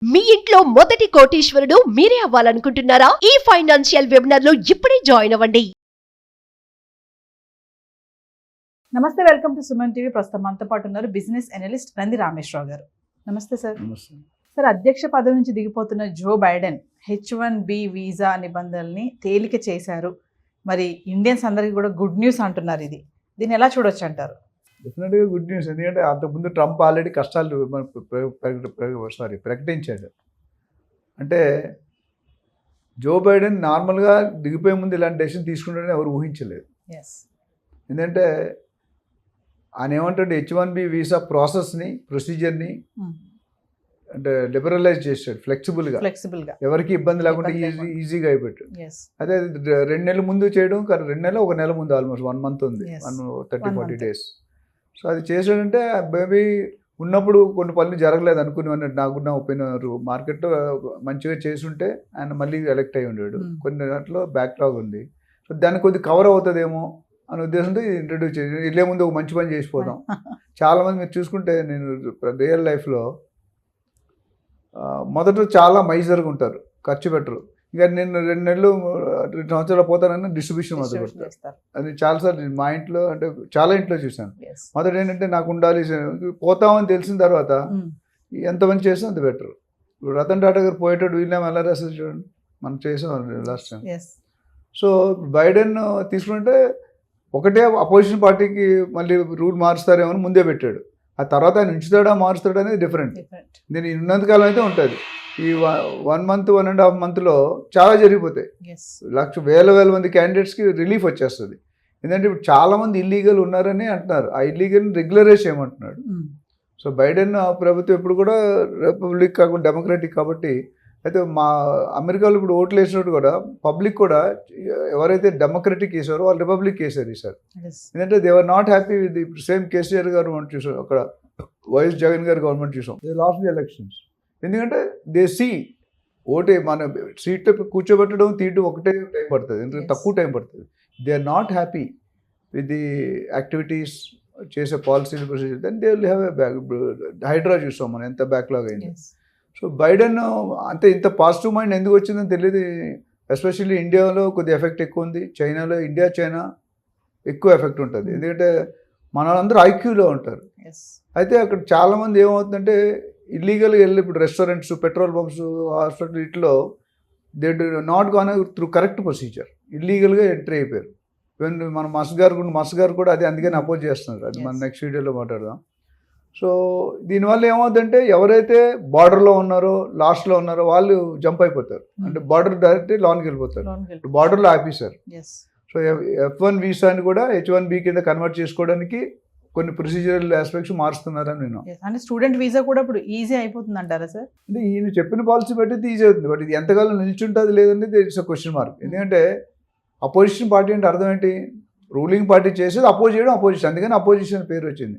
మీ ఇంట్లో మొదటి కోటీశ్వరుడు మీరే అవ్వాలనుకుంటున్నారా? ఈ ఫైనాన్షియల్ వెబినార్ లో ఇప్పుడే జాయిన్ అవ్వండి. నమస్తే, వెల్కమ్ టు సుమన్ టీవీ. ప్రస్తుతం మనతో పాటు ఉన్నారు బిజినెస్ అనలిస్ట్ నంది రామేశ్వరరావు గారు. నమస్తే సార్. సార్, అధ్యక్ష పదవి నుంచి దిగిపోతున్న జో బైడెన్ H1B వీసా నిబంధనల్ని తేలిక చేశారు. మరి ఇండియన్స్ అందరికీ కూడా గుడ్ న్యూస్ అంటున్నారు. దీన్ని ఎలా చూడొచ్చు అంటారు? డెఫినెట్గా గుడ్ న్యూస్. ఎందుకంటే అంతకుముందు ట్రంప్ ఆల్రెడీ కష్టాలు ప్రకటించాడు. అంటే జో బైడెన్ నార్మల్గా దిగిపోయే ముందు ఇలాంటి డెసిషన్ తీసుకుంటారని ఎవరు ఊహించలేదు. ఎందుకంటే ఆయన ఏమంటాడు, H1B వీసా ప్రాసెస్ని, ప్రొసీజర్ని అంటే లిబరలైజ్ చేశాడు, ఫ్లెక్సిబుల్గా ఎవరికి ఇబ్బంది లేకుండా ఈజీగా అయిపోయాడు. అదే 2 నెలల ముందు చేయడం, 2 నెలలు 1 నెల ముందు, ఆల్మోస్ట్ 1 మంత్ ఉంది, 30-40 days. సో అది చేసాడంటే మేబీ ఉన్నప్పుడు కొన్ని పనులు జరగలేదు అనుకునేవాడిని, నాకున్న ఒపీనియన్. మార్కెట్లో మంచిగా చేసుంటే ఆయన మళ్ళీ ఎలక్ట్ అయ్యి ఉండేవాడు. కొన్ని దాంట్లో బ్యాక్లాగ్ ఉంది. సో దాన్ని కొద్దిగా కవర్ అవుతుందేమో అనే ఉద్దేశంతో ఇంట్రడ్యూస్ చేసి వెళ్ళే ముందు ఒక మంచి పని చేసిపోదాం. చాలామంది మీరు చూసుకుంటే, నేను రియల్ లైఫ్లో మొదట చాలా మైజర్గా ఉంటారు, ఖర్చు పెట్టరు. ఇక నేను 2 నెలలు 2 సంవత్సరాలు పోతానని డిస్ట్రిబ్యూషన్ మొదలు పెడతారు. అది చాలాసార్లు మా ఇంట్లో, అంటే చాలా ఇంట్లో చూశాను. మొదట ఏంటంటే నాకు ఉండాలి, పోతామని తెలిసిన తర్వాత ఎంతమంది చేస్తే అంత బెటర్. ఇప్పుడు రతన్ టాటా గారు పోయేటప్పుడు వీళ్ళేమో ఎలా రాసేది చూడండి, మనం చేసాం లాస్ట్ టైం. సో బైడెన్ తీసుకుంటే ఒకటే అపోజిషన్ పార్టీకి మళ్ళీ రూల్ మారుస్తారేమో అని ముందే పెట్టాడు. ఆ తర్వాత ఆయన ఉంచుతాడా మారుస్తాడా అనేది డిఫరెంట్. నేను ఉన్నంతకాలం అయితే ఉంటుంది. ఈ 1 month 1.5 monthలో చాలా జరిగిపోతాయి. వేల మంది క్యాండిడేట్స్కి రిలీఫ్ వచ్చేస్తుంది. ఎందుకంటే ఇప్పుడు చాలామంది ఇల్లీగల్ ఉన్నారని అంటున్నారు. ఆ ఇల్లీగల్ని రెగ్యులరైజ్ చేయమంటున్నాడు. సో బైడెన్ ప్రభుత్వం ఎప్పుడు కూడా రిపబ్లిక్ కాకుండా డెమోక్రటిక్ కాబట్టి, అయితే మా అమెరికాలో ఇప్పుడు ఓట్లు వేసినట్టు కూడా పబ్లిక్ కూడా ఎవరైతే డెమోక్రటిక్ వేసారో వాళ్ళు రిపబ్లిక్ వేసారు ఈసారి. ఎందుకంటే they are not happy with ఇప్పుడు సేమ్ కేసీఆర్ గారు మనం చూసాం, అక్కడ వైఎస్ జగన్ గారు గవర్నమెంట్ చూసాం, దే లాస్ట్ ది ఎలక్షన్స్. ఎందుకంటే దే సీ ఓటే మన సీట్ కూర్చోబెట్టడం తీయడం ఒకటే టైం పడుతుంది, ఎందుకంటే తక్కువ టైం పడుతుంది. They are not happy with the activities, చేసే పాలసీలు, procedure. Then they will have a HYDRAA చూసాం మనం ఎంత బ్యాక్లాగ్ అయింది. సో బైడెన్ అంతే ఇంత పాజిటివ్ మైండ్ ఎందుకు వచ్చిందని తెలియదు. ఎస్పెషల్లీ ఇండియాలో కొద్ది ఎఫెక్ట్ ఎక్కువ ఉంది, చైనాలో చైనా ఎక్కువ ఎఫెక్ట్ ఉంటుంది. ఎందుకంటే మన వాళ్ళందరూ ఐక్యూలో ఉంటారు. అయితే అక్కడ చాలామంది ఏమవుతుందంటే ఇల్లీగల్గా వెళ్ళి, ఇప్పుడు రెస్టారెంట్స్, పెట్రోల్ పంప్స్, హాస్పిటల్, ఇట్లో they do not gone through correct procedure, ఇల్లీగల్గా ఎంట్రీ అయిపోయారు. మన మస్ గారు కూడా అదే అందుకని అపోజ్ చేస్తున్నారు. అది మన నెక్స్ట్ వీడియోలో మాట్లాడదాం. సో దీనివల్ల ఏమవుతుందంటే ఎవరైతే బార్డర్లో ఉన్నారో, లాస్ట్లో ఉన్నారో వాళ్ళు జంప్ అయిపోతారు. అంటే బార్డర్ డైరెక్ట్ లోనికి వెళ్ళిపోతారు. ఇప్పుడు బార్డర్లో ఆపేశారు. సో F1 వీసాని కూడా H1B కింద కన్వర్ట్ చేసుకోవడానికి కొన్ని ప్రొసీజరల్ ఆస్పెక్ట్స్ మారుస్తున్నారని నేను. అంటే స్టూడెంట్ వీసా కూడా ఇప్పుడు ఈజీ అయిపోతుంది అంటారా సార్? అంటే ఈయన చెప్పిన పాలసీ బట్టి ఈజీ అవుతుంది. బట్ ఇది ఎంతకాలం నిల్చుంటుంది లేదంటే ఇట్స్ అ క్వశ్చన్ మార్క్. ఎందుకంటే అపోజిషన్ పార్టీ అంటే అర్థం ఏంటి, రూలింగ్ పార్టీ చేసేది అపోజ్ చేయడం, అపోజిషన్. అందుకని అపోజిషన్ పేరు వచ్చింది.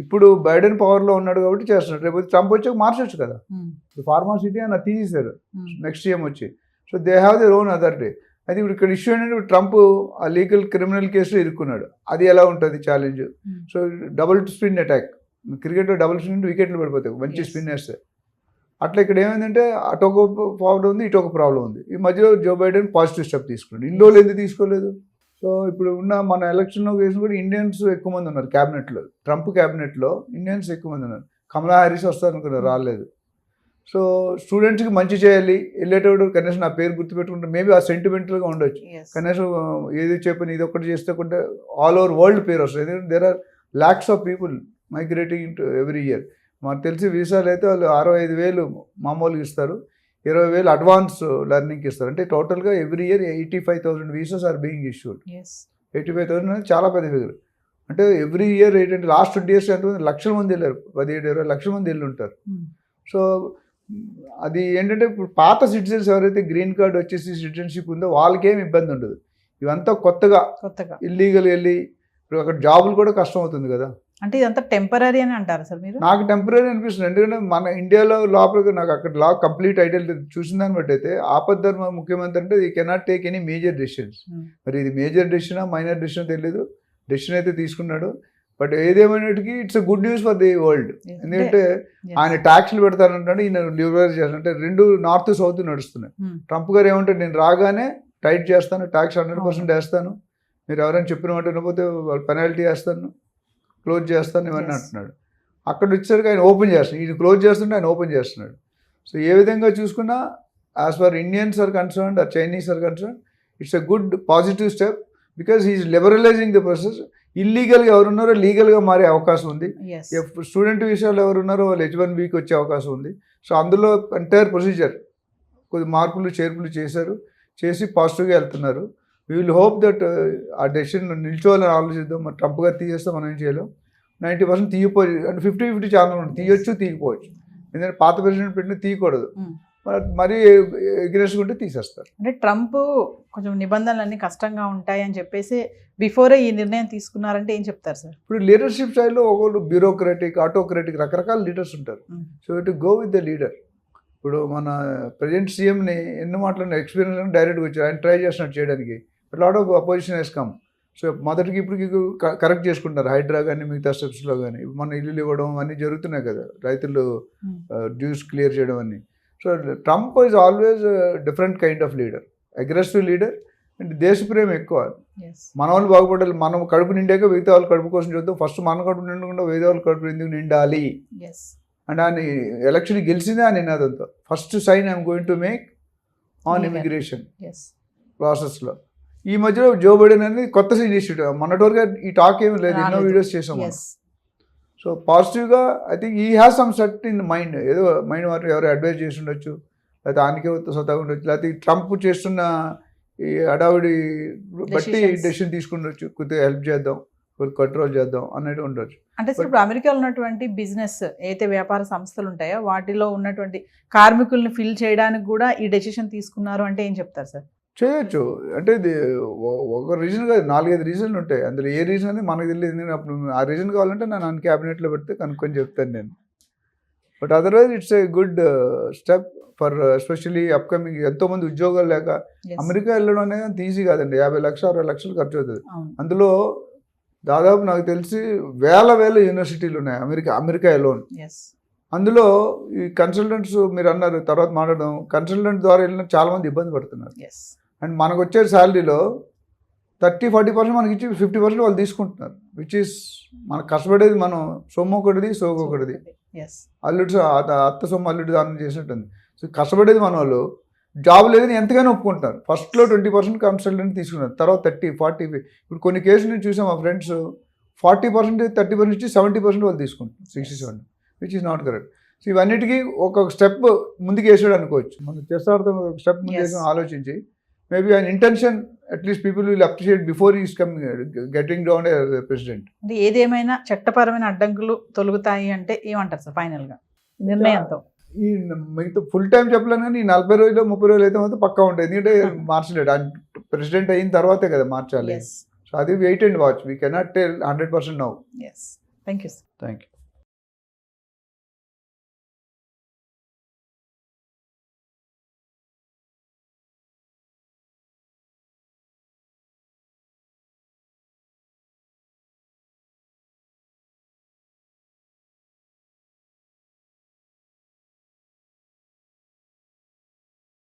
ఇప్పుడు బైడెన్ పవర్లో ఉన్నాడు కాబట్టి చేస్తున్నాడు. రేపు ట్రంప్ వచ్చాక మార్చొచ్చు కదా. ఫార్మాసిటీ అని తీసేశారు నెక్స్ట్ సీఎం వచ్చి. So they have their own authority. అయితే ఇప్పుడు ఇక్కడ ఇష్యూ ఏంటంటే ట్రంప్ ఆ లీగల్ క్రిమినల్ కేసులో ఇరుక్కున్నాడు. అది ఎలా ఉంటుంది challenge. So double spin attack, క్రికెట్లో డబుల్ స్పిన్ వికెట్లు పడిపోతాయి మంచి స్పిన్ వేస్తే. అట్లా ఇక్కడ ఏమైందంటే అటు ఒక ప్రాబ్లం ఉంది, ఇటు ఒక ప్రాబ్లం ఉంది. ఈ మధ్యలో జో బైడెన్ పాజిటివ్ స్టెప్ తీసుకున్నాడు. ఇన్ని రోజులు ఎందుకు తీసుకోలేదు? సో ఇప్పుడు ఉన్న మన ఎలక్షన్లో వేసిన కూడా ఇండియన్స్ ఎక్కువ మంది ఉన్నారు క్యాబినెట్లో. ట్రంప్ క్యాబినెట్లో ఇండియన్స్ ఎక్కువ మంది ఉన్నారు. కమలా హ్యారిస్ వస్తారు అనుకున్నారు, రాలేదు. సో స్టూడెంట్స్కి మంచి చేయాలి, వెళ్ళేటప్పుడు కనీసం నా పేరు గుర్తుపెట్టుకుంటే మేబీ ఆ సెంటిమెంటల్గా ఉండొచ్చు. కనీసం ఏది చెప్పని ఇది ఒక్కటి చేస్తే కొంటే ఆల్ ఓవర్ వరల్డ్ పేరు వస్తుంది. ఎందుకంటే there are lakhs of people migrating into every year. మనకు తెలిసి వీసాలు అయితే వాళ్ళు 65,000 మామూలుగా ఇస్తారు, 20,000 అడ్వాన్స్ లెర్నింగ్కి ఇస్తారు. అంటే టోటల్గా every year 85,000 visas are being issued. 85,000 అనేది చాలా పెద్ద ఫిగర్. అంటే ఎవ్రీ ఇయర్ ఏంటంటే లాస్ట్ 20 years ఎంతమంది లక్షల మంది వెళ్ళారు, 17-20 లక్షల మంది వెళ్ళి ఉంటారు. సో అది ఏంటంటే ఇప్పుడు పాత సిటిజన్స్ ఎవరైతే గ్రీన్ కార్డ్ వచ్చేసి సిటిజన్షిప్ ఉందో వాళ్ళకేం ఇబ్బంది ఉండదు. ఇవంతా కొత్తగా ఇల్లీగల్ వెళ్ళి ఇప్పుడు అక్కడ జాబులు కూడా కష్టం అవుతుంది కదా. అంటే ఇదంతా టెంపరీ అని అంటారు సార్ మీరు? నాకు టెంపరీ అనిపిస్తుంది. ఎందుకంటే మన ఇండియాలో లోపలికి నాకు అక్కడ లా కంప్లీట్ ఐడియా చూసిన దాన్ని బట్టి అయితే ఆపద్ధర్మ ముఖ్యమంత్రి అంటే ఈ can't take any major decisions. మరి ఇది మేజర్ డెసిషనా మైనర్ డెసిషన్ తెలియదు. డెసిషన్ అయితే తీసుకున్నాడు. బట్ ఏదేమైనటికి it's good news for the world. ఎందుకంటే ఆయన ట్యాక్స్లు పెడతానంటే ఈయన లిబరలైజ్ చేస్తాను అంటే రెండు నార్త్ సౌత్ నడుస్తున్నాయి. ట్రంప్ గారు ఏమంటే నేను రాగానే టైట్ చేస్తాను, ట్యాక్స్ 100% వేస్తాను, మీరు ఎవరైనా చెప్పిన మాట వినకపోతే పెనాల్టీ వేస్తాను, క్లోజ్ చేస్తాను ఇవన్నీ అంటున్నాడు. అక్కడ వచ్చేసరికి ఆయన ఓపెన్ చేస్తాడు, ఈయన క్లోజ్ చేస్తుంటే ఆయన ఓపెన్ చేస్తున్నాడు. సో ఏ విధంగా చూసుకున్నా as far Indians are concerned or Chinese are concerned it's a good positive step because he's liberalizing the process. ఇల్లీగల్గా ఎవరున్నారో లీగల్గా మారే అవకాశం ఉంది. స్టూడెంట్ విషయాలు ఎవరున్నారో వాళ్ళు H1Bకి వచ్చే అవకాశం ఉంది. సో అందులో ఎంటైర్ ప్రొసీజర్ కొద్ది మార్పులు చేర్పులు చేసి పాజిటివ్గా వెళ్తున్నారు. వీ విల్ హోప్ దట్ ఆ డెసిషన్ నిల్చోవాలని ఆలోచిద్దాం. మరి ట్రంప్ గారు తీసేస్తే మనం ఏం చేయలేం. 90% తీయపోయి అంటే 50-50 ఛానల్ ఉంటుంది, తీయొచ్చు తీయకపోవచ్చు. ఎందుకంటే పాత ప్రెసిడెంట్ పెట్టిన తీయకూడదు, మరీ ఎగ్రెసివ్ ఉంటే తీసేస్తారు. అంటే ట్రంప్ కొంచెం నిబంధనలన్నీ కష్టంగా ఉంటాయి అని చెప్పేసి బిఫోరే ఈ నిర్ణయం తీసుకున్నారంటే ఏం చెప్తారు సార్? ఇప్పుడు లీడర్షిప్ స్టైల్లో ఒకళ్ళు బ్యూరోక్రాటిక్, ఆటోక్రాటిక్ రకరకాల లీడర్స్ ఉంటారు. So it go with the leader. ఇప్పుడు మన ప్రజెంట్ సీఎంని ఎన్ని మాట్లాడిన ఎక్స్పీరియన్స్ డైరెక్ట్గా వచ్చారు, ఆయన ట్రై చేసినట్టు చేయడానికి. Lot of opposition he's come. So మొదటికి ఇప్పటికి కరెక్ట్ చేసుకుంటారు, హైడ్రా కానీ మిగతా స్టెప్స్లో కానీ. మన ఇల్లు ఇవ్వడం అన్నీ జరుగుతున్నాయి కదా, రైతులు డ్యూస్ క్లియర్ చేయడం అన్నీ. So Trump is always different kind of leader, aggressive leader and దేశప్రేమ ఎక్కువ. మన వాళ్ళు బాగుపడాలి, మనం కడుపు నిండాక మిగతా వాళ్ళు కడుపు కోసం చూద్దాం. ఫస్ట్ మన కడుపు నిండకుండా వేరే వాళ్ళు కడుపు ఎందుకు నిండాలి అండ్ ఆయన ఎలక్షన్ గెలిచిందే ఆ నినాదంతో. First sign I'm going to make on immigration ప్రాసెస్లో. ఈ మధ్యలో జో బైడెన్ అనేది కొత్త ఇనిషియేటివ్. మొన్నటి వరకు ఈ టాక్ ఏమి లేదు, ఎన్నో వీడియోస్ చేసాం. సో పాజిటివ్గా ఐ థింక్ ఈ has some set in mind. ఏదో మైండ్ మాత్రం ఎవరు అడ్వైజ్ చేసి ఉండొచ్చు, లేకపోతే ఆయనకే స్వతహాగా ఉండొచ్చు, లేకపోతే ట్రంప్ చేస్తున్న ఈ హడావిడి బట్టి డెసిషన్ తీసుకుండొచ్చు, కొద్దిగా హెల్ప్ చేద్దాం, కొద్దిగా కంట్రోల్ చేద్దాం అన్నట్టు ఉండొచ్చు. అంటే సార్ ఇప్పుడు అమెరికాలో ఉన్నటువంటి బిజినెస్ ఏదైతే వ్యాపార సంస్థలు ఉంటాయో వాటిలో ఉన్నటువంటి కార్మికుల్ని ఫిల్ చేయడానికి కూడా ఈ డెసిషన్ తీసుకున్నారు అంటే ఏం చెప్తారు సార్? చేయొచ్చు. అంటే ఇది ఒక రీజన్ కాదు, 4-5 రీజన్లు ఉంటాయి. అందులో ఏ రీజన్ అనేది మనకు తెలియదు. అప్పుడు ఆ రీజన్ కావాలంటే నన్ను క్యాబినెట్లో పెడితే కనుక్కొని చెప్తాను నేను. But otherwise it's a good step for especially upcoming. ఎంతోమంది ఉద్యోగాలు లేక అమెరికా వెళ్ళడం అనేది అంత ఈజీ కాదండి. 50 లక్షలు 60 లక్షలు ఖర్చు అవుతుంది. అందులో దాదాపు నాకు తెలిసి వేల యూనివర్సిటీలు ఉన్నాయి అమెరికా ఎలోన్. అందులో ఈ కన్సల్టెంట్స్ మీరు అన్నారు తర్వాత మాట్లాడడం, కన్సల్టెంట్ ద్వారా వెళ్ళిన చాలామంది ఇబ్బంది పడుతున్నారు. అండ్ మనకు వచ్చే శాలరీలో 30-40% మనకి ఇచ్చి 50% వాళ్ళు తీసుకుంటున్నారు. విచ్ ఈస్ మనకు కష్టపడేది మనం సొమ్ము ఒకటిది సోగు ఒకటిది. అల్లుడు అత్త సొమ్ము అల్లుడు దానం చేసినట్టుంది. సో కష్టపడేది మన వాళ్ళు, జాబ్ లేదని ఎంతగానో ఒప్పుకుంటున్నారు. ఫస్ట్లో 20% కన్సల్టెంట్ తీసుకున్నారు, తర్వాత 30-40. ఇప్పుడు కొన్ని కేసులు నేను చూసాం, మా ఫ్రెండ్స్ 40% 30% ఇచ్చి 70% వాళ్ళు తీసుకుంటున్నారు, 67, which is not correct. So ఇవన్నిటికీ ఒక స్టెప్ ముందుకు వేసాడు అనుకోవచ్చు. మనం చేస్తార్థం ఒక స్టెప్ ముందు వేసి ఆలోచించి మేబీ ఆయన intention at least people will appreciate before is getting down as president. అంటే ఏదేమైనా చట్టపరమైన అడ్డంకులు తొలగుతాయి అంటే ఏమంటారు సార్ ఫైనల్గా నిర్ణయంతో? ఈ మిగతా ఫుల్ టైం చెప్పలేను కానీ ఈ 40 రోజులు 30 రోజులు అయితే మాత్రం పక్కా ఉంటుంది. ఎందుకంటే మార్చలేడు, ఆయన ప్రెసిడెంట్ అయిన తర్వాతే కదా మార్చాలి. సో అది wait and watch. We cannot tell 100% now. Thank you. Thank you.